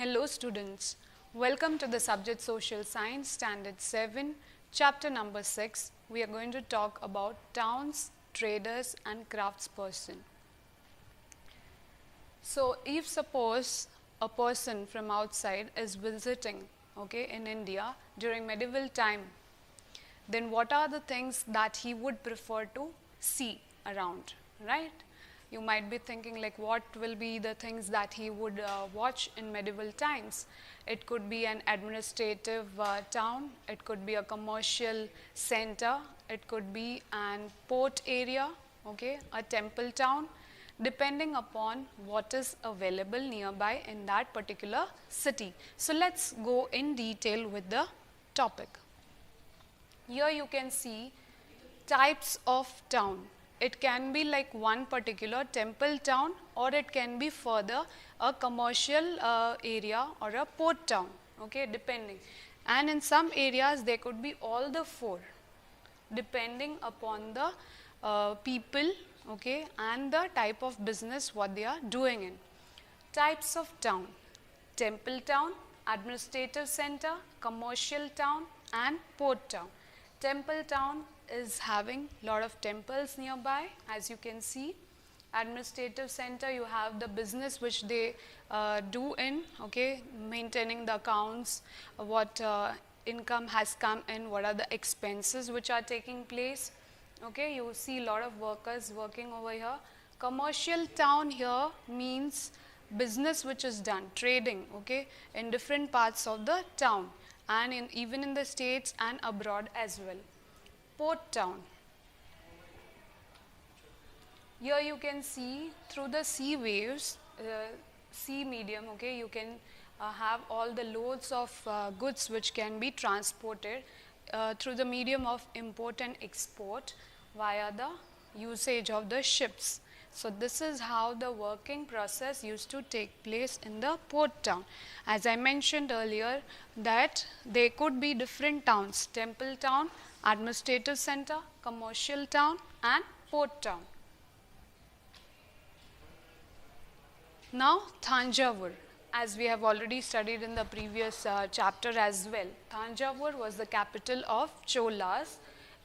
Hello students, welcome to the subject Social Science Standard 7, chapter number 6. We are going to talk about towns, traders and craftsperson. So if suppose a person from outside is visiting in India during medieval time, then what are the things that he would prefer to see around, right? You might be thinking like what will be the things that he would watch in medieval times. It could be an administrative town, it could be a commercial center, it could be an port area, a temple town, depending upon what is available nearby in that particular city. So let's go in detail with the topic. Here you can see types of town. It can be like one particular temple town, or it can be further a commercial area or a port town, depending. And in some areas there could be all the four, depending upon the people, and the type of business what they are doing in. Types of town: temple town, administrative center, commercial town and port town. Temple town is having lot of temples nearby, as you can see. Administrative center, you have the business which they do in, maintaining the accounts, what income has come in, what are the expenses which are taking place. You see lot of workers working over here. Commercial town here means business which is done, trading, in different parts of the town and even in the states and abroad as well. Port town. Here you can see through the sea waves, sea medium, you can have all the loads of goods which can be transported through the medium of import and export via the usage of the ships. So this is how the working process used to take place in the port town. As I mentioned earlier, that there could be different towns: temple town, administrative center, commercial town and port town. Now Thanjavur, as we have already studied in the previous chapter as well. Thanjavur was the capital of Cholas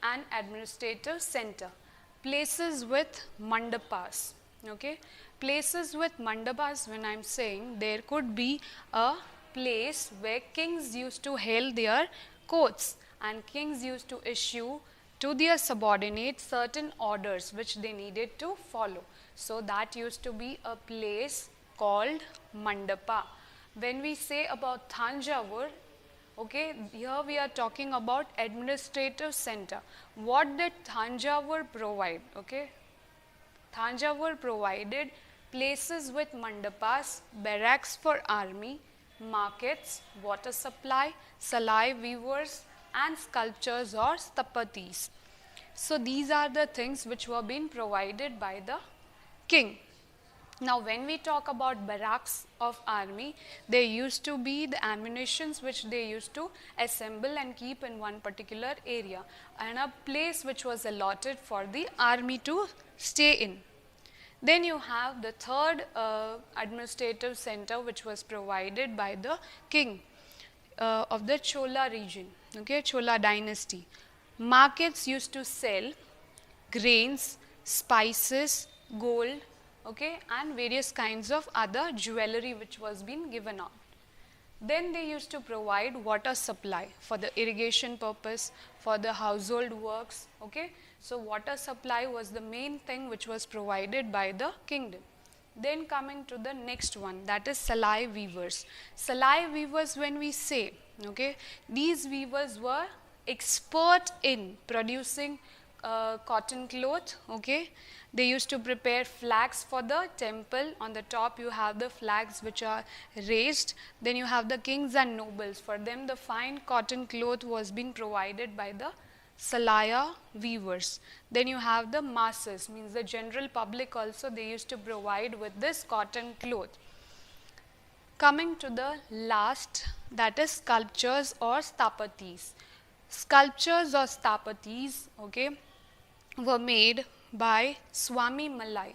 and administrative center. Places with mandapas, places with mandapas, when I am saying, there could be a place where kings used to hail their courts and kings used to issue to their subordinates certain orders which they needed to follow. So that used to be a place called mandapa. When we say about Thanjavur, here we are talking about administrative center. What did Thanjavur provide? Thanjavur provided places with mandapas, barracks for army, markets, water supply, salai weavers and sculptures or stapatis. So these are the things which were being provided by the king. Now when we talk about barracks of army, there used to be the ammunitions which they used to assemble and keep in one particular area, and a place which was allotted for the army to stay in. Then you have the third administrative center which was provided by the king of the Chola region, Chola dynasty. Markets used to sell grains, spices, gold, and various kinds of other jewelry which was being given out. Then they used to provide water supply for the irrigation purpose, for the household works. So water supply was the main thing which was provided by the kingdom. Then coming to the next one, that is salai weavers. Salai weavers, when we say, these weavers were expert in producing cotton cloth. They used to prepare flags for the temple. On the top you have the flags which are raised. Then you have the kings and nobles. For them the fine cotton cloth was being provided by the salaya weavers. Then you have the masses, means the general public also, they used to provide with this cotton cloth. Coming to the last, that is sculptures or stapatis. Sculptures or stapatis, were made by Swami Malai.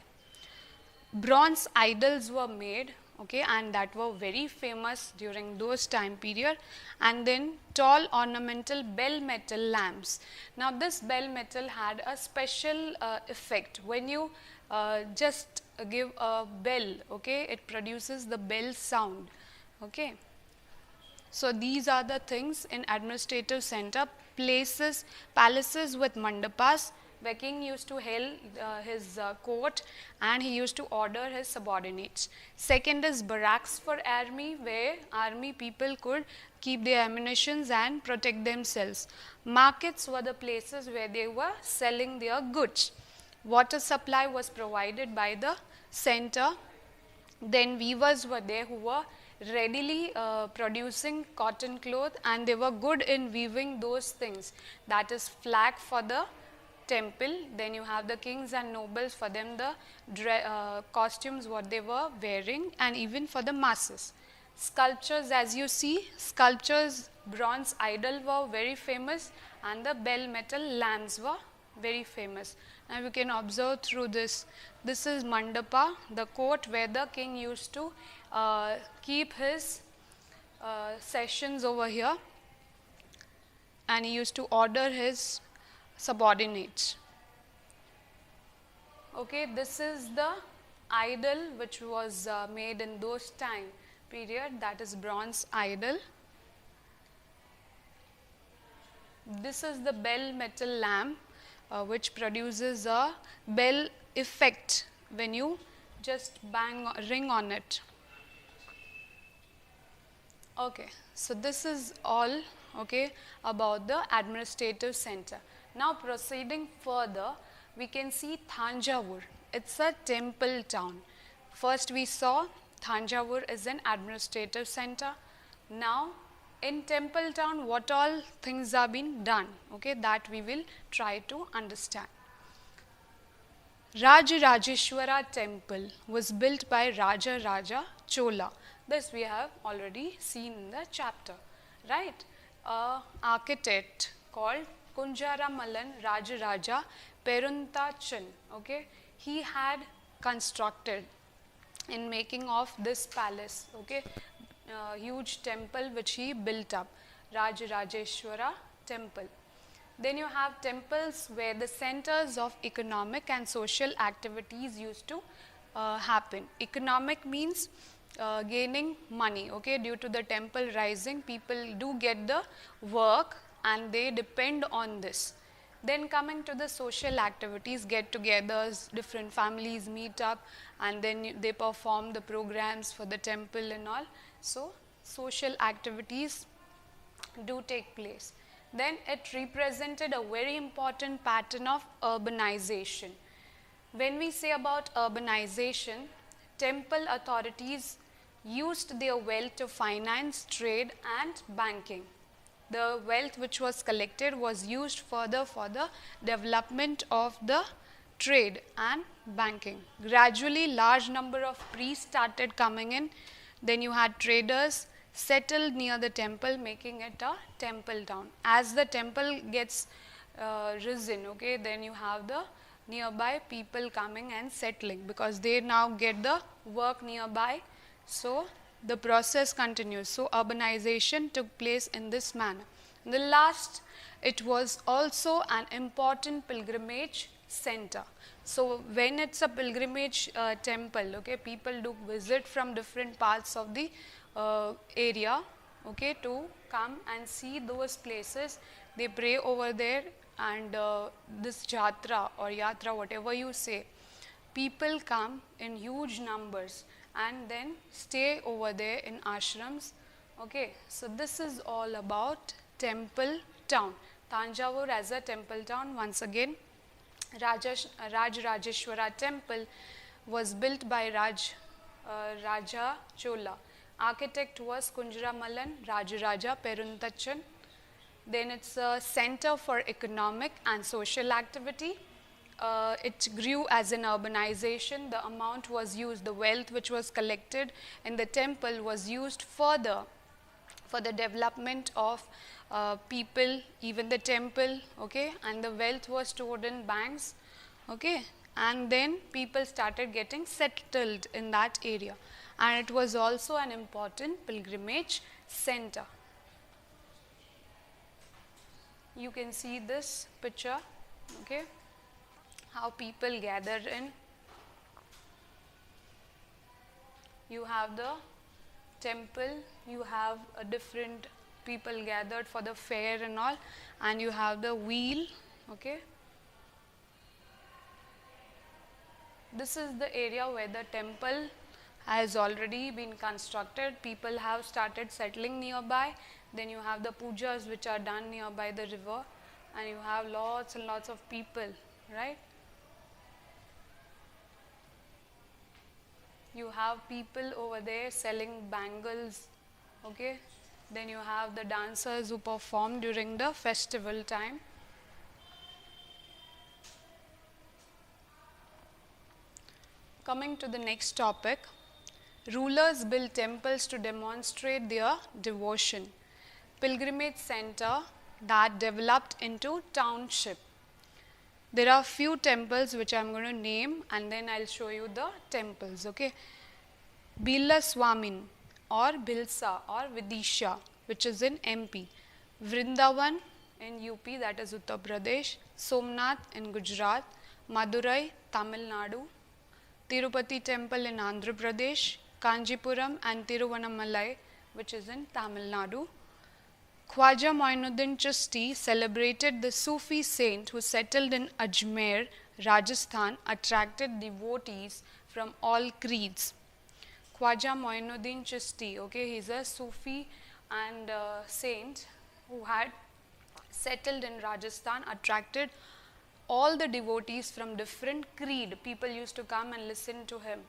Bronze idols were made okay, and that were very famous during those time period. And then tall ornamental bell metal lamps. Now this bell metal had a special effect. When you just give a bell, okay, it produces the bell sound, okay. So these are the things in administrative center. Places, palaces with mandapas, where king used to held his court and he used to order his subordinates. Second is barracks for army, where army people could keep their ammunitions and protect themselves. Markets were the places where they were selling their goods. Water supply was provided by the center. Then weavers were there who were readily producing cotton cloth, and they were good in weaving those things. That is flag for the temple. Then you have the kings and nobles, for them the costumes what they were wearing, and even for the masses. Sculptures, as you see, sculptures, bronze idol were very famous, and the bell metal lamps were very famous. Now you can observe through this. This is mandapa, the court where the king used to keep his sessions over here, and he used to order his subordinates. Okay, this is the idol which was made in those time period, that is bronze idol. This is the bell metal lamp which produces a bell effect when you just ring on it. Okay, so this is all, okay, about the administrative center. Now proceeding further, we can see Thanjavur. It's a temple town. First we saw Thanjavur is an administrative center. Now in temple town, what all things are being done, okay, that we will try to understand. Rajeshwara temple was built by Raja Chola. This we have already seen in the chapter, right? Architect called Kunjaramalan Rajaraja Peruntachan, okay, he had constructed in making of this palace, okay, huge temple which he built up, Rajeshwara temple. Then you have temples where the centers of economic and social activities used to happen. Economic means gaining money, okay, due to the temple rising, people do get the work and they depend on this. Then coming to the social activities, get-togethers, different families meet up and then they perform the programs for the temple and all. So social activities do take place. Then it represented a very important pattern of urbanization. When we say about urbanization, temple authorities used their wealth to finance trade and banking. The wealth which was collected was used further for the development of the trade and banking. Gradually, large number of priests started coming in. Then you had traders settled near the temple, making it a temple town. As the temple gets risen, okay, then you have the nearby people coming and settling because they now get the work nearby. So the process continues. So urbanization took place in this manner. The last, it was also an important pilgrimage center. So when it's a pilgrimage temple, okay, people do visit from different parts of the area, okay, to come and see those places. They pray over there, and this jatra or yatra, whatever you say, people come in huge numbers and then stay over there in ashrams, okay. So this is all about temple town. Thanjavur as a temple town. Once again, Rajeshwara temple was built by Raja Chola. Architect was Kunjaramalan Rajaraja Peruntachan. Then it's a center for economic and social activity. It grew as an urbanization. The amount was used, the wealth which was collected in the temple was used further for the development of people, even the temple, okay, and the wealth was stored in banks, okay, and then people started getting settled in that area. and it was also an important pilgrimage center. You can see this picture, okay, how people gather in. You have the temple, you have a different people gathered for the fair and all, and you have the wheel, okay. This is the area where the temple has already been constructed. People have started settling nearby. Then you have the pujas which are done nearby the river, and you have lots and lots of people, right? You have people over there selling bangles, okay. Then you have the dancers who perform during the festival time. Coming to the next topic, rulers built temples to demonstrate their devotion. Pilgrimage center that developed into township. There are few temples which I am going to name, and then I will show you the temples, okay. Bila Swamin or Bilsa or Vidisha, which is in MP. Vrindavan in UP, that is Uttar Pradesh. Somnath in Gujarat. Madurai, Tamil Nadu. Tirupati temple in Andhra Pradesh. Kanjipuram and Tiruvannamalai, which is in Tamil Nadu. Khwaja Moinuddin Chishti celebrated the Sufi saint who settled in Ajmer, Rajasthan, attracted devotees from all creeds. Khwaja Moinuddin Chishti, okay, he is a Sufi and saint who had settled in Rajasthan, attracted all the devotees from different creed. People used to come and listen to him.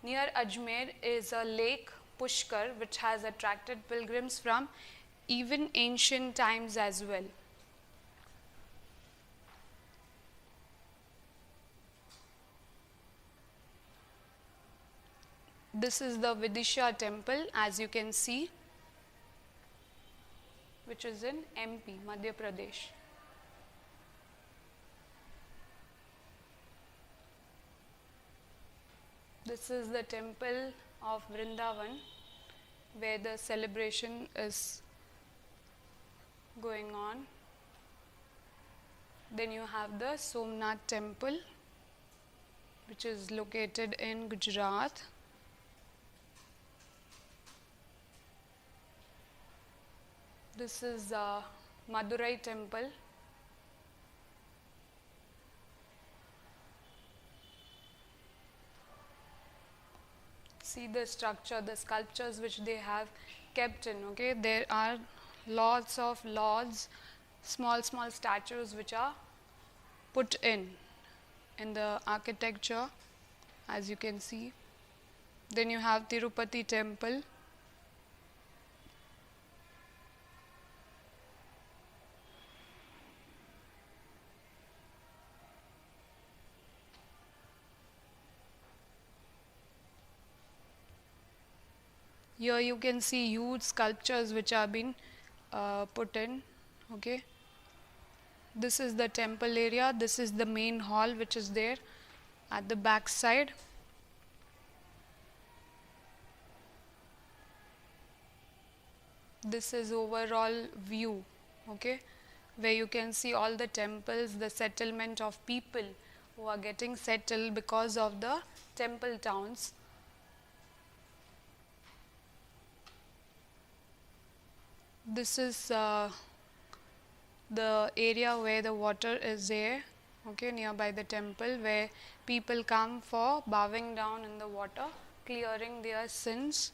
Near Ajmer is a lake, Pushkar, which has attracted pilgrims from even ancient times as well. This is the Vidisha temple, as you can see, which is in MP, Madhya Pradesh. This is the temple of Vrindavan, where the celebration is going on. Then you have the Somnath temple, which is located in Gujarat. This is Madurai temple. See the structure, the sculptures which they have kept in, okay. There are lots of lords, small statues which are put in the architecture, as you can see. Then you have Tirupati temple. Here you can see huge sculptures which have been put in, okay. This is the temple area. This is the main hall which is there at the back side. This is overall view, okay, where you can see all the temples, the settlement of people who are getting settled because of the temple towns. This is the area where the water is there, okay, nearby the temple, where people come for bowing down in the water, clearing their sins.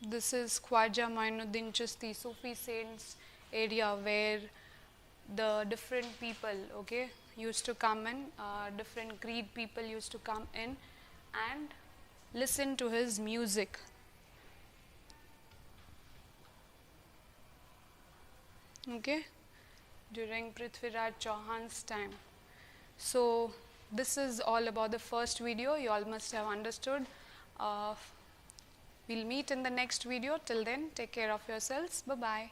This is Khwaja Moinuddin Chishti, Sufi saints area, where the different people, okay, used to come in, different creed people used to come in and listen to his music. Okay, during Prithviraj Chauhan's time. So this is all about the first video. You all must have understood. We'll meet in the next video. Till then, take care of yourselves. Bye-bye.